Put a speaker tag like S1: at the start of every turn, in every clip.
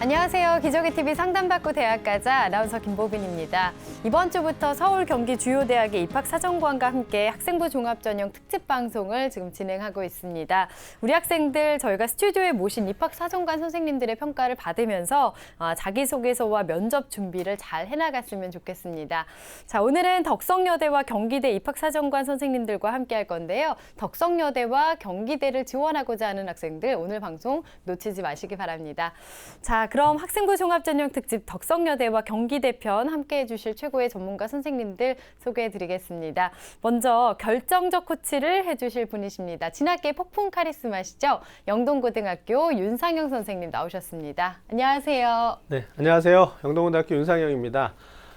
S1: 안녕하세요. 기저귀TV 상담받고 대학 가자 아나운서 김보빈입니다. 이번 주부터 서울 경기 주요 대학의 입학사정관과 함께 학생부 종합전형 특집 방송을 지금 진행하고 있습니다. 우리 학생들 저희가 스튜디오에 모신 입학사정관 선생님들의 평가를 받으면서 자기소개서와 면접 준비를 잘 해나갔으면 좋겠습니다. 자, 오늘은 덕성여대와 경기대 입학사정관 선생님들과 함께 할 건데요. 덕성여대와 경기대를 지원하고자 하는 학생들 오늘 방송 놓치지 마시기 바랍니다. 자, 그럼 학생부 종합전형 특집 덕성여대와 경기대 편 함께해 주실 최고의 전문가 선생님들 소개해 드리겠습니다. 먼저 결정적 코치를 해주실 분이십니다. 진학계 폭풍 카리스마시죠? 영동고등학교 윤상영 선생님 나오셨습니다. 안녕하세요.
S2: 네, 안녕하세요. 영동고등학교 윤상영입니다.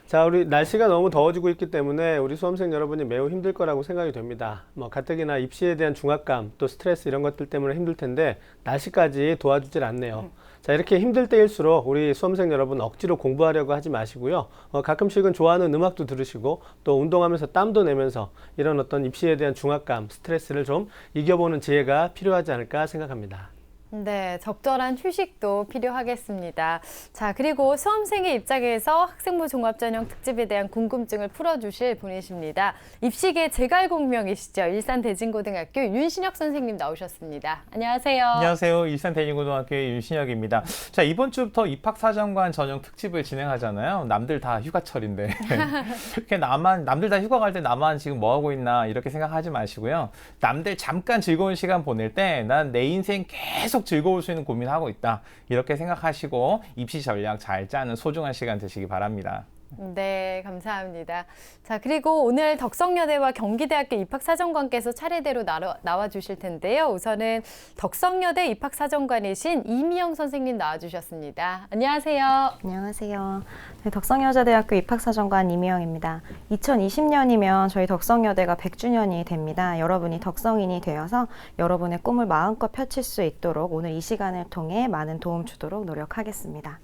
S2: 자, 우리 날씨가 너무 더워지고 있기 때문에 우리 수험생 여러분이 매우 힘들 거라고 생각이 됩니다. 가뜩이나 입시에 대한 중압감, 또 스트레스 이런 것들 때문에 힘들 텐데 날씨까지 도와주질 않네요. 자, 이렇게 힘들 때일수록 우리 수험생 여러분 억지로 공부하려고 하지 마시고요. 가끔씩은 좋아하는 음악도 들으시고 또 운동하면서 땀도 내면서 이런 어떤 입시에 대한 중압감, 스트레스를 좀 이겨보는 지혜가 필요하지 않을까 생각합니다.
S1: 네, 적절한 휴식도 필요하겠습니다. 자, 그리고 수험생의 입장에서 학생부 종합전형 특집에 대한 궁금증을 풀어주실 분이십니다. 입시계 제갈공명이시죠. 일산대진고등학교 윤신혁 선생님 나오셨습니다. 안녕하세요.
S3: 안녕하세요. 일산대진고등학교의 윤신혁입니다. 자, 이번 주부터 입학사정관 전형 특집을 진행하잖아요. 남들 다 휴가철인데. 남들 다 휴가 갈 때 나만 지금 뭐하고 있나 이렇게 생각하지 마시고요. 남들 잠깐 즐거운 시간 보낼 때 난 내 인생 계속 즐거울 수 있는 고민하고 있다. 이렇게 생각하시고 입시 전략 잘 짜는 소중한 시간 되시기 바랍니다.
S1: 네, 감사합니다. 자, 그리고 오늘 덕성여대와 경기대학교 입학사정관께서 차례대로 나와 주실 텐데요. 우선은 덕성여대 입학사정관이신 이미영 선생님 나와 주셨습니다. 안녕하세요.
S4: 안녕하세요. 네, 덕성여자대학교 입학사정관 이미영입니다. 2020년이면 저희 덕성여대가 100주년이 됩니다. 여러분이 덕성인이 되어서 여러분의 꿈을 마음껏 펼칠 수 있도록 오늘 이 시간을 통해 많은 도움 주도록 노력하겠습니다.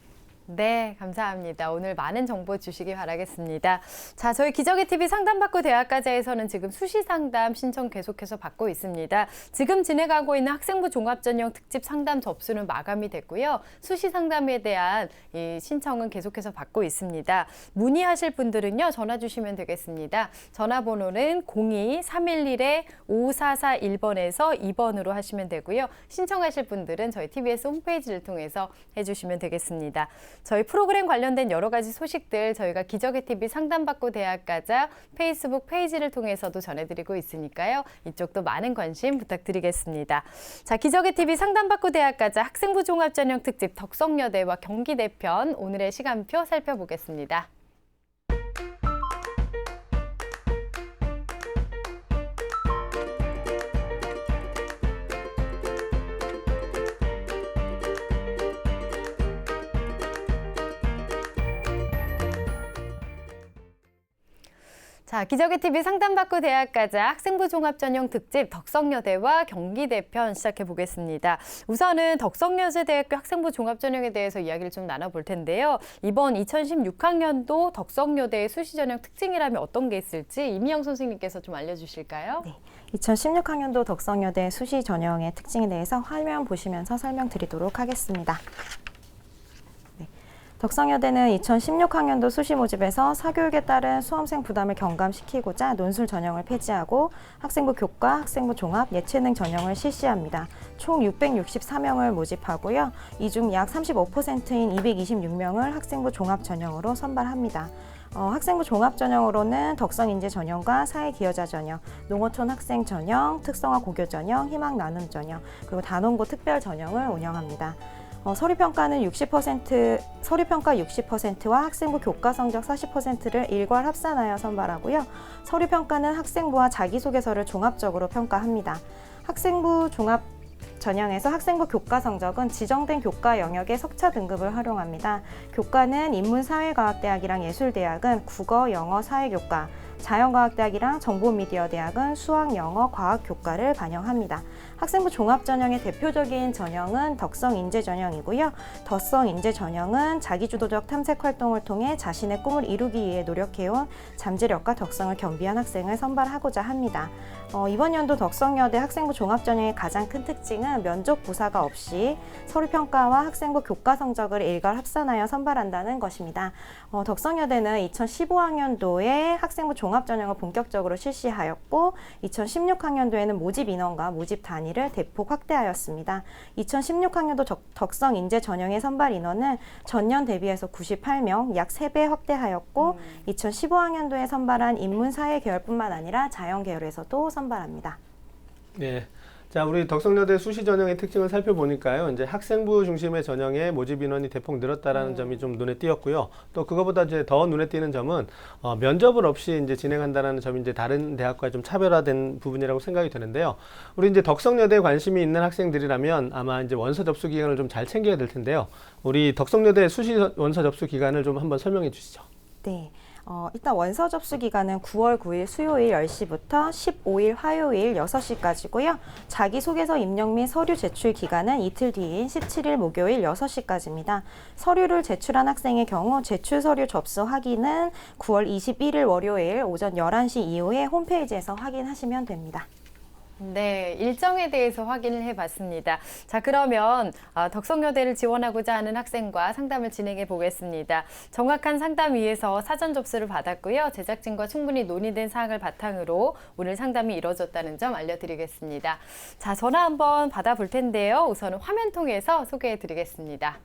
S1: 네, 감사합니다. 오늘 많은 정보 주시기 바라겠습니다. 자, 저희 기저귀TV 상담받고 대학가자에서는 지금 수시상담 신청 계속해서 받고 있습니다. 지금 진행하고 있는 학생부 종합전형 특집 상담 접수는 마감이 됐고요. 수시상담에 대한 이 신청은 계속해서 받고 있습니다. 문의하실 분들은요, 전화 주시면 되겠습니다. 전화번호는 02-311-5441번에서 2번으로 하시면 되고요. 신청하실 분들은 저희 TBS 홈페이지를 통해서 해주시면 되겠습니다. 저희 프로그램 관련된 여러 가지 소식들 저희가 기저귀TV 상담받고 대학 가자 페이스북 페이지를 통해서도 전해드리고 있으니까요. 이쪽도 많은 관심 부탁드리겠습니다. 자, 기저귀TV 상담받고 대학 가자 학생부 종합전형 특집 덕성여대와 경기대 편 오늘의 시간표 살펴보겠습니다. 자, 기저귀TV 상담받고 대학 가자 학생부 종합전형 특집 덕성여대와 경기대 편 시작해 보겠습니다. 우선은 덕성여자대학교 학생부 종합전형에 대해서 이야기를 좀 나눠볼 텐데요. 이번 2016학년도 덕성여대의 수시전형 특징이라면 어떤 게 있을지 이미영 선생님께서 좀 알려주실까요?
S4: 네, 2016학년도 덕성여대 수시전형의 특징에 대해서 화면 보시면서 설명드리도록 하겠습니다. 덕성여대는 2016학년도 수시 모집에서 사교육에 따른 수험생 부담을 경감시키고자 논술 전형을 폐지하고 학생부 교과, 학생부 종합, 예체능 전형을 실시합니다. 총 664명을 모집하고요. 이 중 약 35%인 226명을 학생부 종합 전형으로 선발합니다. 학생부 종합 전형으로는 덕성인재 전형과 사회기여자 전형, 농어촌 학생 전형, 특성화 고교 전형, 희망 나눔 전형, 그리고 단원고 특별 전형을 운영합니다. 서류평가 60%와 학생부 교과 성적 40%를 일괄 합산하여 선발하고요. 서류평가는 학생부와 자기소개서를 종합적으로 평가합니다. 학생부 종합 전형에서 학생부 교과 성적은 지정된 교과 영역의 석차 등급을 활용합니다. 교과는 인문사회과학대학이랑 예술대학은 국어, 영어, 사회교과, 자연과학대학이랑 정보미디어대학은 수학, 영어, 과학 교과를 반영합니다. 학생부 종합 전형의 대표적인 전형은 덕성 인재 전형이고요. 덕성 인재 전형은 자기주도적 탐색 활동을 통해 자신의 꿈을 이루기 위해 노력해온 잠재력과 덕성을 겸비한 학생을 선발하고자 합니다. 이번 연도 덕성여대 학생부 종합 전형의 가장 큰 특징은 면접 고사가 없이 서류평가와 학생부 교과 성적을 일괄 합산하여 선발한다는 것입니다. 덕성여대는 2015학년도에 학생부 종합 전형을 본격적으로 실시하였고 2016학년도에는 모집 인원과 모집 단위를 대폭 확대하였습니다. 2016학년도 덕성 인재 전형의 선발 인원은 전년 대비해서 98명, 약 3배 확대하였고 2015학년도에 선발한 인문사회 계열뿐만 아니라 자연 계열에서도 선발합니다.
S2: 네. 자, 우리 덕성여대 수시 전형의 특징을 살펴보니까요. 이제 학생부 중심의 전형의 모집 인원이 대폭 늘었다라는 점이 좀 눈에 띄었고요. 또 그거보다 이제 더 눈에 띄는 점은 면접을 없이 이제 진행한다라는 점이 이제 다른 대학과 좀 차별화된 부분이라고 생각이 되는데요. 우리 이제 덕성여대에 관심이 있는 학생들이라면 아마 이제 원서 접수 기간을 좀 잘 챙겨야 될 텐데요. 우리 덕성여대 수시 원서 접수 기간을 좀 한번 설명해 주시죠.
S4: 네. 일단 원서 접수 기간은 9월 9일 수요일 10시부터 15일 화요일 6시까지고요. 자기소개서 입력 및 서류 제출 기간은 이틀 뒤인 17일 목요일 6시까지입니다. 서류를 제출한 학생의 경우 제출 서류 접수 확인은 9월 21일 월요일 오전 11시 이후에 홈페이지에서 확인하시면 됩니다.
S1: 네, 일정에 대해서 확인을 해봤습니다. 자, 그러면 덕성여대를 지원하고자 하는 학생과 상담을 진행해 보겠습니다. 정확한 상담 위에서 사전 접수를 받았고요. 제작진과 충분히 논의된 사항을 바탕으로 오늘 상담이 이루어졌다는 점 알려드리겠습니다. 자, 전화 한번 받아볼 텐데요. 우선은 화면 통해서 소개해 드리겠습니다.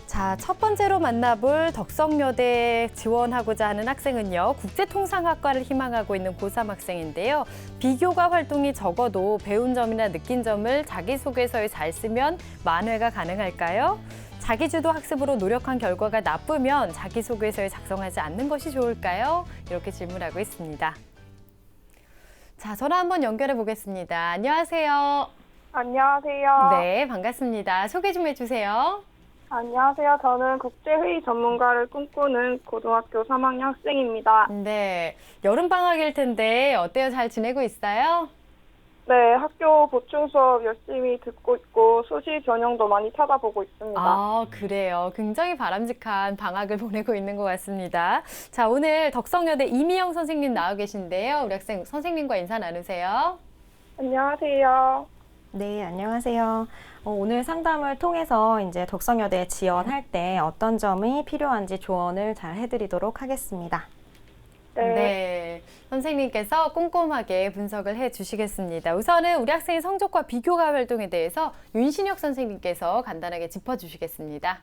S1: 자, 첫 번째로 만나볼 덕성여대에 지원하고자 하는 학생은요. 국제통상학과를 희망하고 있는 고3 학생인데요. 비교과 활동이 적어도 배운 점이나 느낀 점을 자기소개서에 잘 쓰면 만회가 가능할까요? 자기주도 학습으로 노력한 결과가 나쁘면 자기소개서에 작성하지 않는 것이 좋을까요? 이렇게 질문하고 있습니다. 자, 전화 한번 연결해 보겠습니다. 안녕하세요.
S5: 안녕하세요.
S1: 네, 반갑습니다. 소개 좀 해주세요.
S5: 안녕하세요. 저는 국제회의 전문가를 꿈꾸는 고등학교 3학년 학생입니다.
S1: 네, 여름방학일 텐데 어때요? 잘 지내고 있어요?
S5: 네, 학교 보충 수업 열심히 듣고 있고 수시 전형도 많이 찾아보고 있습니다.
S1: 아, 그래요. 굉장히 바람직한 방학을 보내고 있는 것 같습니다. 자, 오늘 덕성여대 이미영 선생님 나와 계신데요. 우리 학생 선생님과 인사 나누세요.
S5: 안녕하세요.
S4: 네, 안녕하세요. 오늘 상담을 통해서 이제 덕성여대에 지원할 때 어떤 점이 필요한지 조언을 잘 해드리도록 하겠습니다.
S1: 네, 선생님께서 꼼꼼하게 분석을 해주시겠습니다. 우선은 우리 학생의 성적과 비교과 활동에 대해서 윤신혁 선생님께서 간단하게 짚어주시겠습니다.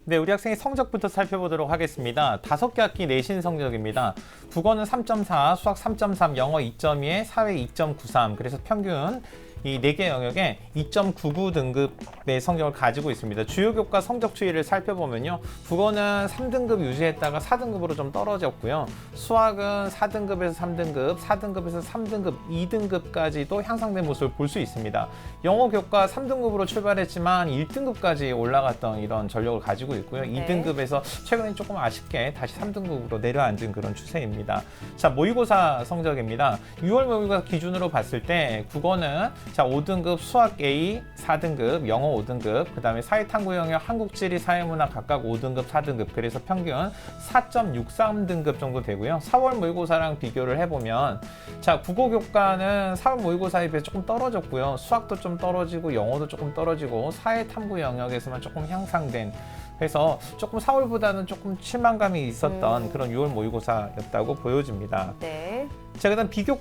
S3: 네, 우리 학생의 성적부터 살펴보도록 하겠습니다. 5개 학기 내신 성적입니다. 국어는 3.4, 수학 3.3, 영어 2.2에 사회 2.93. 그래서 평균 이 4개 영역에 2.99 등급의 성적을 가지고 있습니다. 주요 교과 성적 추이를 살펴보면요. 국어는 3등급 유지했다가 4등급으로 좀 떨어졌고요. 수학은 4등급에서 3등급, 4등급에서 3등급, 2등급까지도 향상된 모습을 볼 수 있습니다. 영어 교과 3등급으로 출발했지만 1등급까지 올라갔던 이런 전력을 가지고 있고요.
S1: 네.
S3: 2등급에서 최근에 조금 아쉽게 다시 3등급으로 내려앉은 그런 추세입니다. 자, 모의고사 성적입니다. 6월 모의고사 기준으로 봤을 때 국어는 자, 5등급 수학 A 4등급, 영어 5등급, 그 다음에 사회탐구 영역, 한국지리, 사회문화 각각 5등급, 4등급, 그래서 평균 4.63등급 정도 되고요. 4월 모의고사랑 비교를 해보면 자, 국어 교과는 4월 모의고사에 비해 조금 떨어졌고요. 수학도 좀 떨어지고 영어도 조금 떨어지고 사회탐구 영역에서만 조금 향상된, 그래서 조금 4월보다는 조금 실망감이 있었던 그런 6월 모의고사였다고 보여집니다.
S1: 네.
S3: 자, 그다음 비교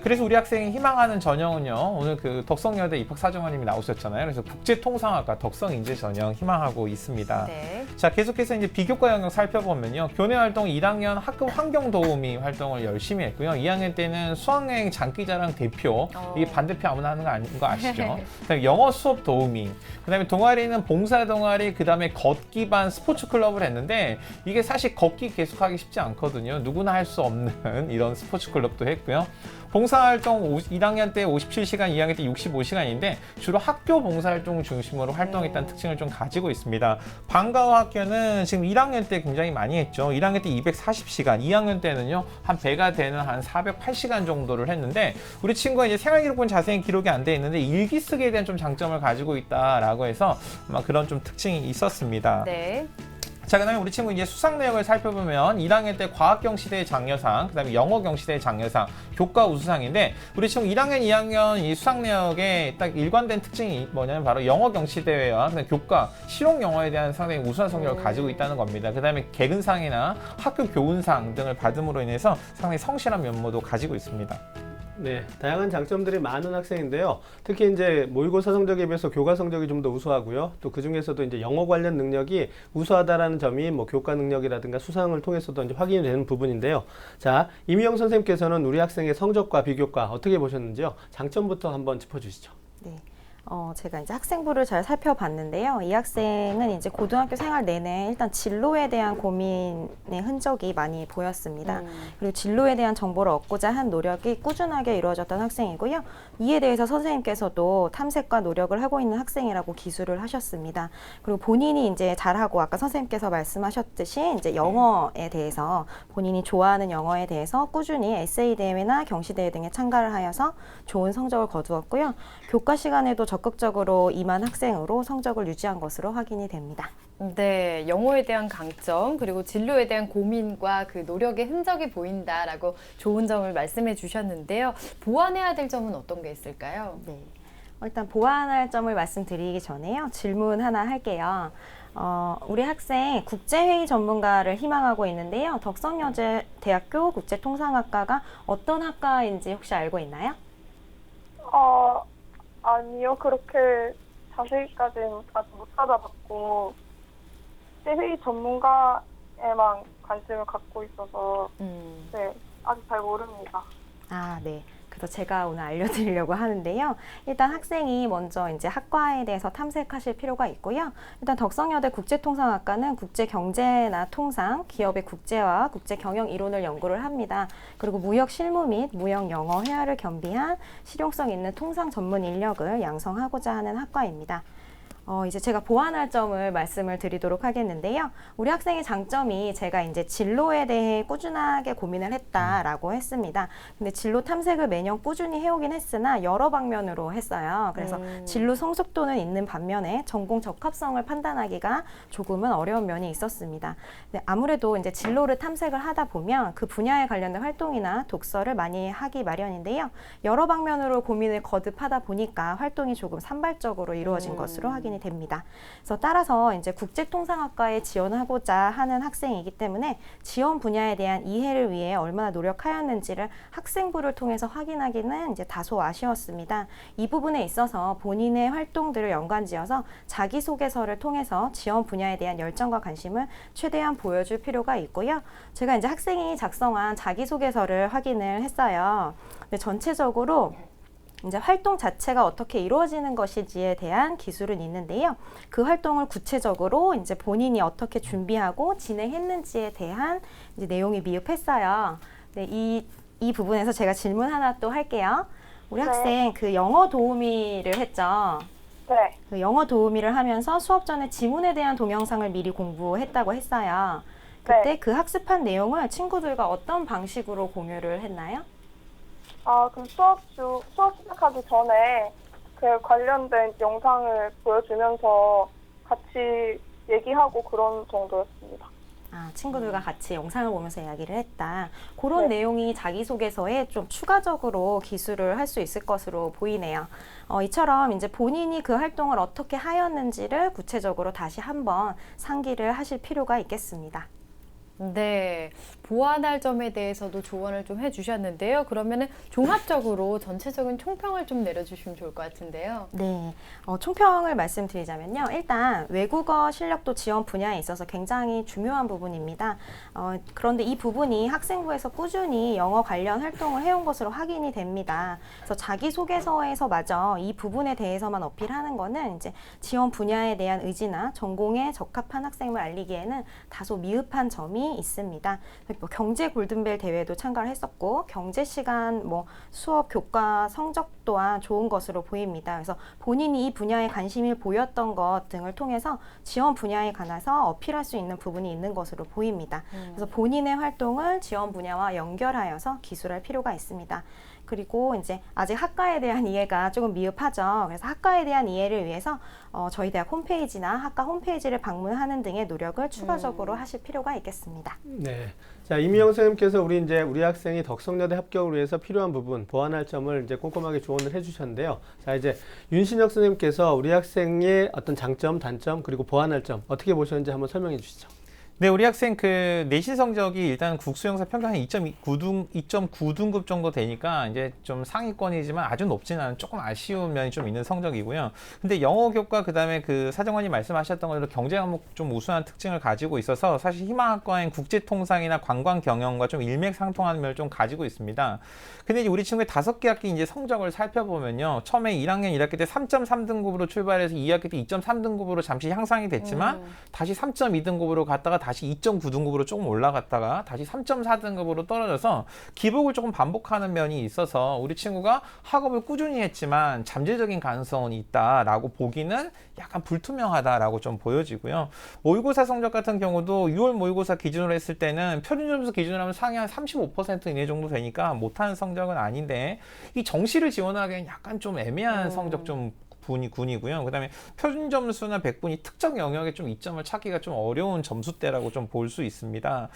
S3: 그래서 우리 학생이 희망하는 전형은요. 오늘 그 덕성여대 입학사정관님이 나오셨잖아요. 그래서 국제통상학과 덕성인재 전형 희망하고 있습니다.
S1: 네.
S3: 자, 계속해서 이제 비교과 영역 살펴보면요. 교내 활동 1학년 학급 환경 도우미 활동을 열심히 했고요. 2학년 때는 수학여행 장기자랑 대표, 이게 반대표 아무나 하는 거 아닌 거 아시죠? 그다음에 영어 수업 도우미, 그다음에 동아리는 봉사 동아리, 그다음에 걷기 반 스포츠 클럽을 했는데 이게 사실 걷기 계속하기 쉽지 않거든요. 누구나 할 수 없는 이런 스포츠 클럽도 했고요. 봉사활동 1학년 때 57시간, 2학년 때 65시간인데 주로 학교 봉사활동 중심으로 활동했다는 특징을 좀 가지고 있습니다. 방과후 학교는 지금 1학년 때 굉장히 많이 했죠. 1학년 때 240시간, 2학년 때는요 한 배가 되는 한 408시간 정도를 했는데 우리 친구가 이제 생활기록부는 자세히 기록이 안 돼 있는데 일기 쓰기에 대한 좀 장점을 가지고 있다라고 해서 아마 그런 좀 특징이 있었습니다.
S1: 네.
S3: 자, 그다음에 우리 친구 이제 수상 내역을 살펴보면 1학년 때 과학경시대 장려상, 그다음에 영어경시대 장려상, 교과 우수상인데 우리 친구 1학년, 2학년 이 수상 내역에 딱 일관된 특징이 뭐냐면 바로 영어경시대회와 그다음에 교과 실용 영어에 대한 상당히 우수한 성적을 가지고 있다는 겁니다. 그다음에 개근상이나 학교 교훈상 등을 받음으로 인해서 상당히 성실한 면모도 가지고 있습니다.
S2: 네, 다양한 장점들이 많은 학생인데요. 특히 이제 모의고사 성적에 비해서 교과 성적이 좀 더 우수하고요. 또 그 중에서도 이제 영어 관련 능력이 우수하다라는 점이 뭐 교과 능력이라든가 수상을 통해서도 이제 확인이 되는 부분인데요. 자, 이미영 선생님께서는 우리 학생의 성적과 비교과 어떻게 보셨는지요? 장점부터 한번 짚어주시죠.
S4: 네. 제가 이제 학생부를 잘 살펴봤는데요. 이 학생은 이제 고등학교 생활 내내 일단 진로에 대한 고민의 흔적이 많이 보였습니다. 그리고 진로에 대한 정보를 얻고자 한 노력이 꾸준하게 이루어졌던 학생이고요. 이에 대해서 선생님께서도 탐색과 노력을 하고 있는 학생이라고 기술을 하셨습니다. 그리고 본인이 이제 잘하고 아까 선생님께서 말씀하셨듯이 이제 영어에 대해서 본인이 좋아하는 영어에 대해서 꾸준히 에세이 대회나 경시대회 등에 참가를 하여서 좋은 성적을 거두었고요. 교과 시간에도 적극적으로 임한 학생으로 성적을 유지한 것으로 확인이 됩니다.
S1: 네, 영어에 대한 강점 그리고 진로에 대한 고민과 그 노력의 흔적이 보인다라고 좋은 점을 말씀해 주셨는데요. 보완해야 될 점은 어떤 게 있을까요?
S4: 네. 일단 보완할 점을 말씀드리기 전에요. 질문 하나 할게요. 우리 학생 국제회의 전문가를 희망하고 있는데요. 덕성여대학교 국제통상학과가 어떤 학과인지 혹시 알고 있나요?
S5: 아니요. 그렇게 자세히까지는 아직 못 찾아봤고 회의 전문가에만 관심을 갖고 있어서 네, 아직 잘 모릅니다.
S4: 아, 네. 그래서 제가 오늘 알려드리려고 하는데요. 일단 학생이 먼저 이제 학과에 대해서 탐색하실 필요가 있고요. 일단 덕성여대 국제통상학과는 국제경제나 통상, 기업의 국제화, 국제경영 이론을 연구를 합니다. 그리고 무역 실무 및 무역 영어 회화를 겸비한 실용성 있는 통상 전문 인력을 양성하고자 하는 학과입니다. 이제 제가 보완할 점을 말씀을 드리도록 하겠는데요. 우리 학생의 장점이 제가 이제 진로에 대해 꾸준하게 고민을 했다라고 했습니다. 근데 진로 탐색을 매년 꾸준히 해오긴 했으나 여러 방면으로 했어요. 그래서 진로 성숙도는 있는 반면에 전공 적합성을 판단하기가 조금은 어려운 면이 있었습니다. 근데 아무래도 이제 진로를 탐색을 하다 보면 그 분야에 관련된 활동이나 독서를 많이 하기 마련인데요. 여러 방면으로 고민을 거듭하다 보니까 활동이 조금 산발적으로 이루어진 것으로 확인이 됩니다. 그래서 따라서 이제 국제통상학과에 지원하고자 하는 학생이기 때문에 지원 분야에 대한 이해를 위해 얼마나 노력하였는지를 학생부를 통해서 확인하기는 이제 다소 아쉬웠습니다. 이 부분에 있어서 본인의 활동들을 연관지어서 자기소개서를 통해서 지원 분야에 대한 열정과 관심을 최대한 보여줄 필요가 있고요. 제가 이제 학생이 작성한 자기소개서를 확인을 했어요. 근데 전체적으로 이제 활동 자체가 어떻게 이루어지는 것인지에 대한 기술은 있는데요. 그 활동을 구체적으로 이제 본인이 어떻게 준비하고 진행했는지에 대한 이제 내용이 미흡했어요. 네, 이 부분에서 제가 질문 하나 또 할게요. 우리 학생 그 영어 도우미를 했죠.
S5: 네.
S4: 그 영어 도우미를 하면서 수업 전에 지문에 대한 동영상을 미리 공부했다고 했어요. 그때 그 학습한 내용을 친구들과 어떤 방식으로 공유를 했나요?
S5: 그럼 수업 시작하기 전에 그 관련된 영상을 보여주면서 같이 얘기하고 그런 정도였습니다.
S4: 친구들과 같이 영상을 보면서 이야기를 했다. 그런 내용이 자기소개서에 좀 추가적으로 기술을 할 수 있을 것으로 보이네요. 이처럼 이제 본인이 그 활동을 어떻게 하였는지를 구체적으로 다시 한번 상기를 하실 필요가 있겠습니다.
S1: 네, 보완할 점에 대해서도 조언을 좀 해주셨는데요. 그러면은 종합적으로 전체적인 총평을 좀 내려주시면 좋을 것 같은데요.
S4: 네, 총평을 말씀드리자면요. 일단 외국어 실력도 지원 분야에 있어서 굉장히 중요한 부분입니다. 그런데 이 부분이 학생부에서 꾸준히 영어 관련 활동을 해온 것으로 확인이 됩니다. 그래서 자기소개서에서 마저 이 부분에 대해서만 어필하는 거는 이제 지원 분야에 대한 의지나 전공에 적합한 학생을 알리기에는 다소 미흡한 점이 부분이 있습니다. 뭐 경제 골든벨 대회도 참가를 했었고 경제 시간 뭐 수업 교과 성적 또한 좋은 것으로 보입니다. 그래서 본인이 이 분야에 관심을 보였던 것 등을 통해서 지원 분야에 관해서 어필할 수 있는 부분이 있는 것으로 보입니다. 그래서 본인의 활동을 지원 분야와 연결하여서 기술할 필요가 있습니다. 그리고 이제 아직 학과에 대한 이해가 조금 미흡하죠. 그래서 학과에 대한 이해를 위해서 저희 대학 홈페이지나 학과 홈페이지를 방문하는 등의 노력을 추가적으로 하실 필요가 있겠습니다.
S2: 네. 자, 이미영 선생님께서 우리 학생이 덕성여대 합격을 위해서 필요한 부분, 보완할 점을 이제 꼼꼼하게 조언을 해주셨는데요. 자, 이제 윤신혁 선생님께서 우리 학생의 어떤 장점, 단점, 그리고 보완할 점 어떻게 보셨는지 한번 설명해 주시죠.
S3: 네, 우리 학생 그 내신 성적이 일단 국수영사 평균 한 2.9등급 정도 되니까 이제 좀 상위권이지만 아주 높지는 않은 조금 아쉬운 면이 좀 있는 성적이고요. 근데 영어 교과 그다음에 그 사정관님 말씀하셨던 것처럼 경제 과목 좀 우수한 특징을 가지고 있어서 사실 희망학과인 국제통상이나 관광경영과 좀 일맥상통하는 면을 좀 가지고 있습니다. 근데 이제 우리 친구의 5개 학기 이제 성적을 살펴보면요. 처음에 1학년 1학기 때 3.3등급으로 출발해서 2학기 때 2.3등급으로 잠시 향상이 됐지만 다시 3.2등급으로 갔다가 다시 2.9등급으로 조금 올라갔다가 다시 3.4등급으로 떨어져서 기복을 조금 반복하는 면이 있어서 우리 친구가 학업을 꾸준히 했지만 잠재적인 가능성은 있다라고 보기는 약간 불투명하다라고 좀 보여지고요. 모의고사 성적 같은 경우도 6월 모의고사 기준으로 했을 때는 표준점수 기준으로 하면 상위 한 35% 이내 정도 되니까 못하는 성적은 아닌데 이 정시를 지원하기엔 약간 좀 애매한 성적 좀 군이고요. 그다음에 표준 점수나 100분이 특정 영역에 좀 이점을 찾기가 좀 어려운 점수대라고 좀 볼 수 있습니다.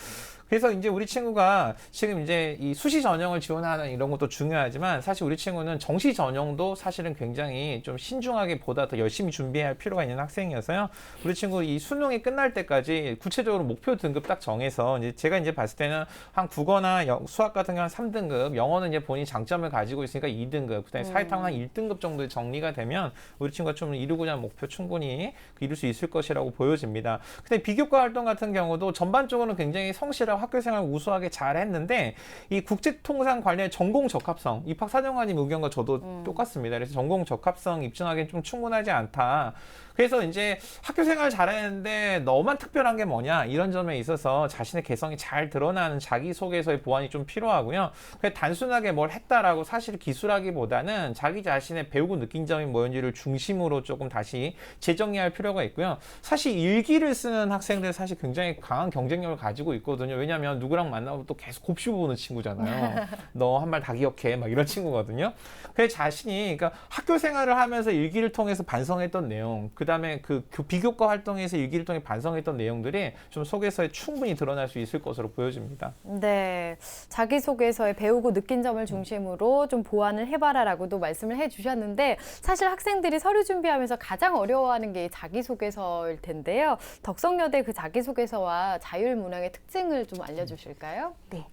S3: 그래서 이제 우리 친구가 지금 이제 이 수시 전형을 지원하는 이런 것도 중요하지만 사실 우리 친구는 정시 전형도 사실은 굉장히 좀 신중하게 보다 더 열심히 준비해야 할 필요가 있는 학생이어서요. 우리 친구 이 수능이 끝날 때까지 구체적으로 목표 등급 딱 정해서 이제 제가 이제 봤을 때는 한 국어나 수학 같은 경우는 3등급, 영어는 이제 본인 장점을 가지고 있으니까 2등급, 그다음에 사회탕은 한 1등급 정도 정리가 되면 우리 친구가 좀 이루고자 하는 목표 충분히 이룰 수 있을 것이라고 보여집니다. 근데 비교과 활동 같은 경우도 전반적으로는 굉장히 성실하고 학교생활 우수하게 잘 했는데 이 국제통상 관련 전공 적합성, 입학사정관님 의견과 저도 똑같습니다. 그래서 전공 적합성 입증하기엔 좀 충분하지 않다. 그래서 이제 학교생활 잘했는데 너만 특별한 게 뭐냐 이런 점에 있어서 자신의 개성이 잘 드러나는 자기소개서의 보완이 좀 필요하고요. 그냥 단순하게 뭘 했다라고 사실 기술하기보다는 자기 자신의 배우고 느낀 점이 뭐였는지를 중심으로 조금 다시 재정리할 필요가 있고요. 사실 일기를 쓰는 학생들 사실 굉장히 강한 경쟁력을 가지고 있거든요. 왜냐하면 누구랑 만나면 또 계속 곱씹어보는 친구잖아요. 너 한 말 다 기억해 막 이런 친구거든요. 그래서 자신이 그러니까 학교 생활을 하면서 일기를 통해서 반성했던 내용, 그 다음에 그 비교과 활동에서 일기를 통해 반성했던 내용들이 좀 소개서에 충분히 드러날 수 있을 것으로 보여집니다.
S1: 네, 자기소개서에 배우고 느낀 점을 중심으로 좀 보완을 해봐라라고도 말씀을 해주셨는데 사실 학생들이 서류 준비하면서 가장 어려워하는 게 자기소개서일 텐데요. 덕성여대 그 자기소개서와 자율문항의 특징을 좀 알려주실까요?
S4: 네.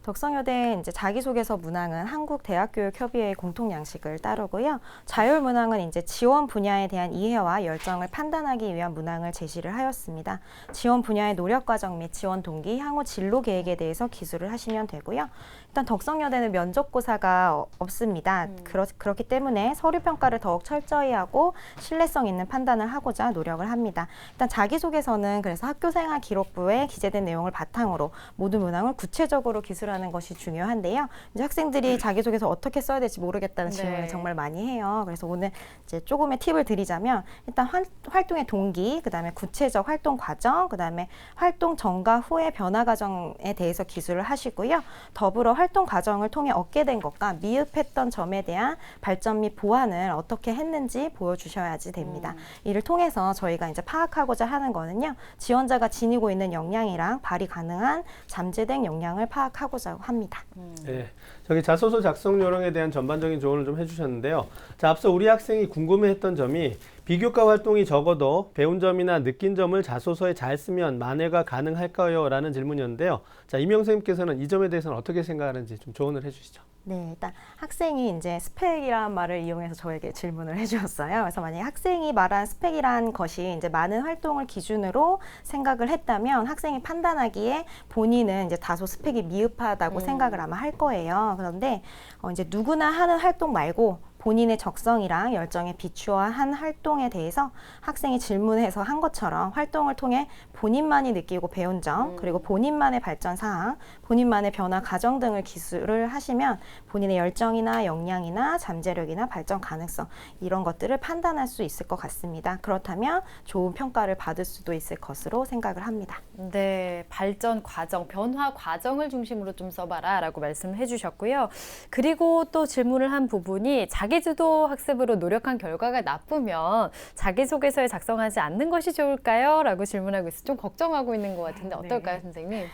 S4: 덕성여대 이제 자기소개서 문항은 한국대학교육협의회의 공통 양식을 따르고요. 자율문항은 이제 지원 분야에 대한 이해와 열정을 판단하기 위한 문항을 제시를 하였습니다. 지원 분야의 노력 과정 및 지원 동기, 향후 진로 계획에 대해서 기술을 하시면 되고요. 일단 덕성여대는 면접고사가 없습니다. 그렇기 때문에 서류 평가를 더욱 철저히 하고 신뢰성 있는 판단을 하고자 노력을 합니다. 일단 자기소개서는 그래서 학교생활 기록부에 기재된 내용을 바탕으로 모든 문항을 구체적으로 기술하는 것이 중요한데요. 이제 학생들이 자기소개서 어떻게 써야 될지 모르겠다는 질문을 정말 많이 해요. 그래서 오늘 이제 조금의 팁을 드리자면 일단 활동의 동기, 그다음에 구체적 활동 과정, 그다음에 활동 전과 후의 변화 과정에 대해서 기술을 하시고요. 더불어 활동 과정을 통해 얻게 된 것과 미흡했던 점에 대한 발전 및 보완을 어떻게 했는지 보여주셔야지 됩니다. 이를 통해서 저희가 이제 파악하고자 하는 거는요. 지원자가 지니고 있는 역량이랑 발휘 가능한 잠재된 역량을 파악하고자 합니다.
S2: 네, 저기 자소서 작성 요령에 대한 전반적인 조언을 좀 해주셨는데요. 자, 앞서 우리 학생이 궁금해했던 점이 비교과 활동이 적어도 배운 점이나 느낀 점을 자소서에 잘 쓰면 만회가 가능할까요? 라는 질문이었는데요. 자, 이명 선생님께서는 이 점에 대해서는 어떻게 생각하는지 좀 조언을 해주시죠.
S4: 네, 일단 학생이 이제 스펙이라는 말을 이용해서 저에게 질문을 해주셨어요. 그래서 만약에 학생이 말한 스펙이란 것이 이제 많은 활동을 기준으로 생각을 했다면 학생이 판단하기에 본인은 이제 다소 스펙이 미흡하다고 생각을 아마 할 거예요. 그런데 이제 누구나 하는 활동 말고 본인의 적성이랑 열정에 비추어 한 활동에 대해서 학생이 질문해서 한 것처럼 활동을 통해 본인만이 느끼고 배운 점, 그리고 본인만의 발전 사항, 본인만의 변화 과정 등을 기술을 하시면 본인의 열정이나 역량이나 잠재력이나 발전 가능성 이런 것들을 판단할 수 있을 것 같습니다. 그렇다면 좋은 평가를 받을 수도 있을 것으로 생각을 합니다.
S1: 네, 발전 과정, 변화 과정을 중심으로 좀 써봐라 라고 말씀을 해주셨고요. 그리고 또 질문을 한 부분이 자기주도 학습으로 노력한 결과가 나쁘면 자기소개서에 작성하지 않는 것이 좋을까요? 라고 질문하고 있어요. 좀 걱정하고 있는 것 같은데 어떨까요, 선생님?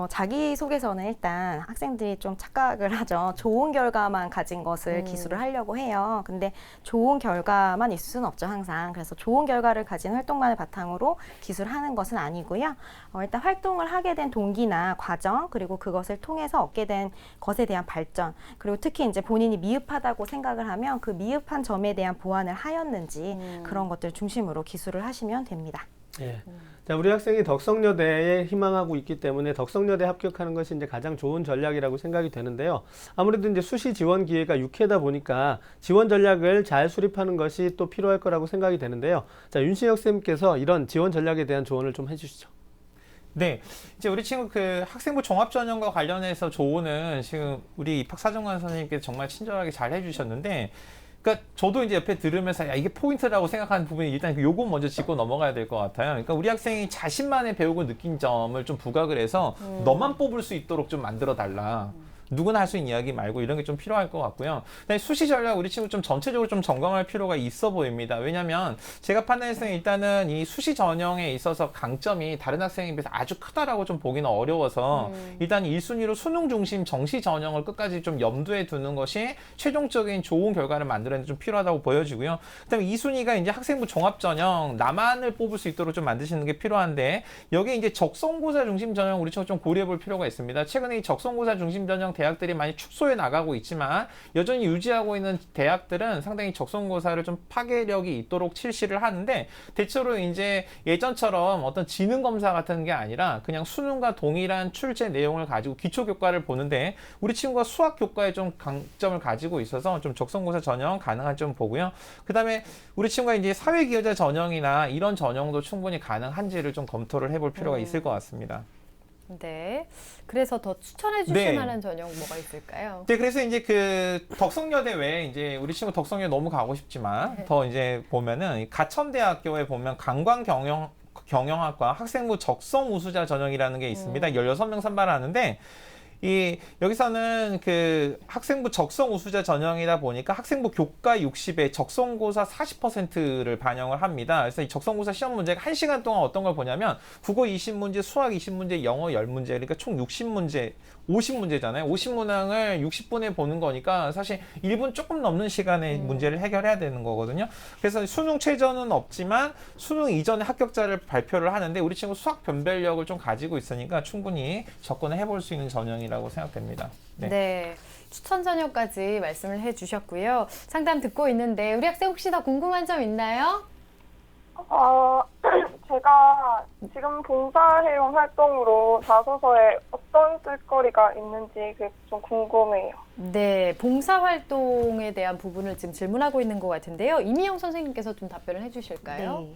S4: 자기소개서는 일단 학생들이 좀 착각을 하죠. 좋은 결과만 가진 것을 기술을 하려고 해요. 근데 좋은 결과만 있을 수는 없죠, 항상. 그래서 좋은 결과를 가진 활동만을 바탕으로 기술하는 것은 아니고요. 일단 활동을 하게 된 동기나 과정, 그리고 그것을 통해서 얻게 된 것에 대한 발전, 그리고 특히 이제 본인이 미흡하다고 생각을 하면 그 미흡한 점에 대한 보완을 하였는지 그런 것들 중심으로 기술을 하시면 됩니다.
S2: 예. 자, 우리 학생이 덕성여대에 희망하고 있기 때문에 덕성여대 합격하는 것이 이제 가장 좋은 전략이라고 생각이 되는데요. 아무래도 이제 수시 지원 기회가 유쾌하다 보니까 지원 전략을 잘 수립하는 것이 또 필요할 거라고 생각이 되는데요. 자, 윤신혁 쌤께서 이런 지원 전략에 대한 조언을 좀 해주시죠.
S3: 네, 이제 우리 친구 그 학생부 종합전형과 관련해서 조언은 지금 우리 입학사정관 선생님께서 정말 친절하게 잘 해주셨는데, 그러니까 저도 이제 옆에 들으면서 야, 이게 포인트라고 생각하는 부분이 일단 요거 먼저 짚고 넘어가야 될 것 같아요. 그러니까 우리 학생이 자신만의 배우고 느낀 점을 좀 부각을 해서 너만 뽑을 수 있도록 좀 만들어 달라. 누구나 할 수 있는 이야기 말고 이런 게 좀 필요할 것 같고요. 그다음에 수시 전략 우리 친구 좀 전체적으로 좀 점검할 필요가 있어 보입니다. 왜냐하면 제가 판단했을 때 일단은 이 수시 전형에 있어서 강점이 다른 학생에 비해서 아주 크다라고 좀 보기는 어려워서 일단 1순위로 수능 중심 정시 전형을 끝까지 좀 염두에 두는 것이 최종적인 좋은 결과를 만드는 데 좀 필요하다고 보여지고요. 그다음에 2순위가 이제 학생부 종합 전형 나만을 뽑을 수 있도록 좀 만드시는 게 필요한데 여기에 이제 적성고사 중심 전형 우리 친구 좀 고려해 볼 필요가 있습니다. 최근에 이 적성고사 중심 전형 대학들이 많이 축소해 나가고 있지만 여전히 유지하고 있는 대학들은 상당히 적성고사를 좀 파괴력이 있도록 실시를 하는데 대체로 이제 예전처럼 어떤 지능검사 같은 게 아니라 그냥 수능과 동일한 출제 내용을 가지고 기초교과를 보는데 우리 친구가 수학교과에 좀 강점을 가지고 있어서 좀 적성고사 전형 가능한 점 보고요. 그 다음에 우리 친구가 이제 사회기여자 전형이나 이런 전형도 충분히 가능한지를 좀 검토를 해볼 필요가 있을 것 같습니다.
S1: 네. 그래서 더 추천해 주실
S3: 네.
S1: 만한 전형 뭐가 있을까요?
S3: 네, 그래서 이제 그 덕성여대 외에 이제 우리 친구 덕성여대 너무 가고 싶지만 더 이제 보면은 가천대학교에 보면 관광경영학과 학생부 적성 우수자 전형이라는 게 있습니다. 16명 선발하는데 여기서는 그 학생부 적성 우수자 전형이다 보니까 학생부 교과 60에 적성고사 40%를 반영을 합니다. 그래서 이 적성고사 시험 문제가 1시간 동안 어떤 걸 보냐면 국어 20문제, 수학 20문제, 영어 10문제, 그러니까 총 60문제, 50문제잖아요. 50문항을 60분에 보는 거니까 사실 1분 조금 넘는 시간에 문제를 해결해야 되는 거거든요. 그래서 수능 최저는 없지만 수능 이전에 합격자를 발표를 하는데 우리 친구 수학 변별력을 좀 가지고 있으니까 충분히 접근을 해볼 수 있는 전형이라고 생각됩니다.
S1: 네. 추천 전형까지 말씀을 해주셨고요. 상담 듣고 있는데 우리 학생 혹시 더 궁금한 점 있나요?
S5: 제가 지금 봉사활동 활동으로 자소서에 어떤 쓸거리가 있는지 그게 좀 궁금해요.
S1: 네, 봉사활동에 대한 부분을 지금 질문하고 있는 것 같은데요. 이미영 선생님께서 좀 답변을 해주실까요?
S4: 네.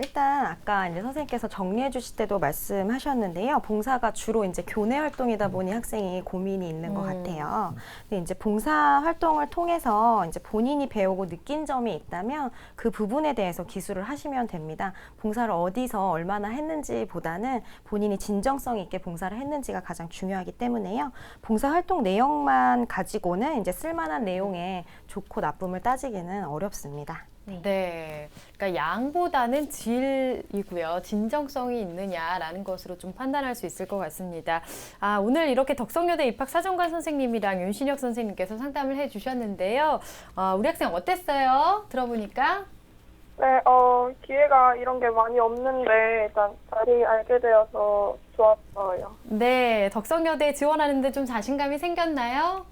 S4: 일단 아까 이제 선생님께서 정리해 주실 때도 말씀하셨는데요. 봉사가 주로 이제 교내 활동이다 보니 학생이 고민이 있는 것 같아요. 근데 이제 봉사 활동을 통해서 이제 본인이 배우고 느낀 점이 있다면 그 부분에 대해서 기술을 하시면 됩니다. 봉사를 어디서 얼마나 했는지보다는 본인이 진정성 있게 봉사를 했는지가 가장 중요하기 때문에요. 봉사 활동 내용만 가지고는 이제 쓸만한 내용의 좋고 나쁨을 따지기는 어렵습니다.
S1: 네, 그러니까 양보다는 질이고요. 진정성이 있느냐라는 것으로 좀 판단할 수 있을 것 같습니다. 오늘 이렇게 덕성여대 입학사정관 선생님이랑 윤신혁 선생님께서 상담을 해주셨는데요. 우리 학생 어땠어요? 들어보니까?
S5: 네, 기회가 이런 게 많이 없는데 일단 자세히 알게 되어서 좋았어요.
S1: 네, 덕성여대 지원하는데 좀 자신감이 생겼나요?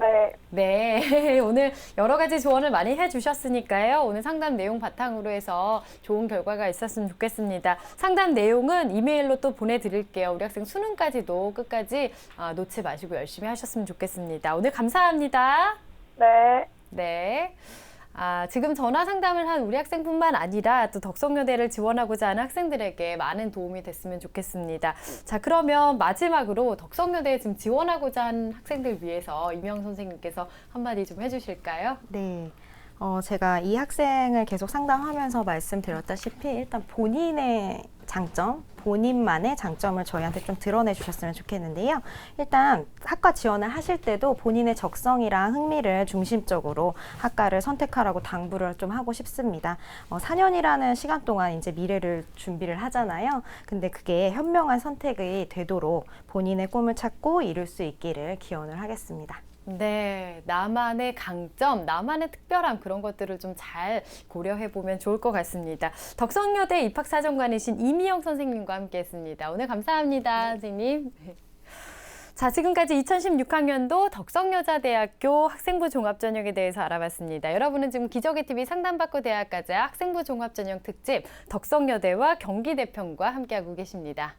S5: 네.
S1: 네, 오늘 여러 가지 조언을 많이 해주셨으니까요. 오늘 상담 내용 바탕으로 해서 좋은 결과가 있었으면 좋겠습니다. 상담 내용은 이메일로 또 보내드릴게요. 우리 학생 수능까지도 끝까지 놓지 마시고 열심히 하셨으면 좋겠습니다. 오늘 감사합니다.
S5: 네.
S1: 네. 지금 전화 상담을 한 우리 학생뿐만 아니라 또 덕성여대를 지원하고자 하는 학생들에게 많은 도움이 됐으면 좋겠습니다. 자, 그러면 마지막으로 덕성여대에 지금 지원하고자 하는 학생들 위해서 이명 선생님께서 한마디 좀 해주실까요?
S4: 네. 제가 이 학생을 계속 상담하면서 말씀드렸다시피 일단 본인의 장점, 본인만의 장점을 저희한테 좀 드러내 주셨으면 좋겠는데요. 일단 학과 지원을 하실 때도 본인의 적성이랑 흥미를 중심적으로 학과를 선택하라고 당부를 좀 하고 싶습니다. 4년이라는 시간 동안 이제 미래를 준비를 하잖아요. 근데 그게 현명한 선택이 되도록 본인의 꿈을 찾고 이룰 수 있기를 기원을 하겠습니다.
S1: 네, 나만의 강점, 나만의 특별함 그런 것들을 좀 잘 고려해 보면 좋을 것 같습니다. 덕성여대 입학사정관이신 이미영 선생님과 함께했습니다. 오늘 감사합니다, 선생님. 자, 지금까지 2016학년도 덕성여자대학교 학생부 종합전형에 대해서 알아봤습니다. 여러분은 지금 기적의 TV 상담받고 대학가자 학생부 종합전형 특집 덕성여대와 경기대편과 함께하고 계십니다.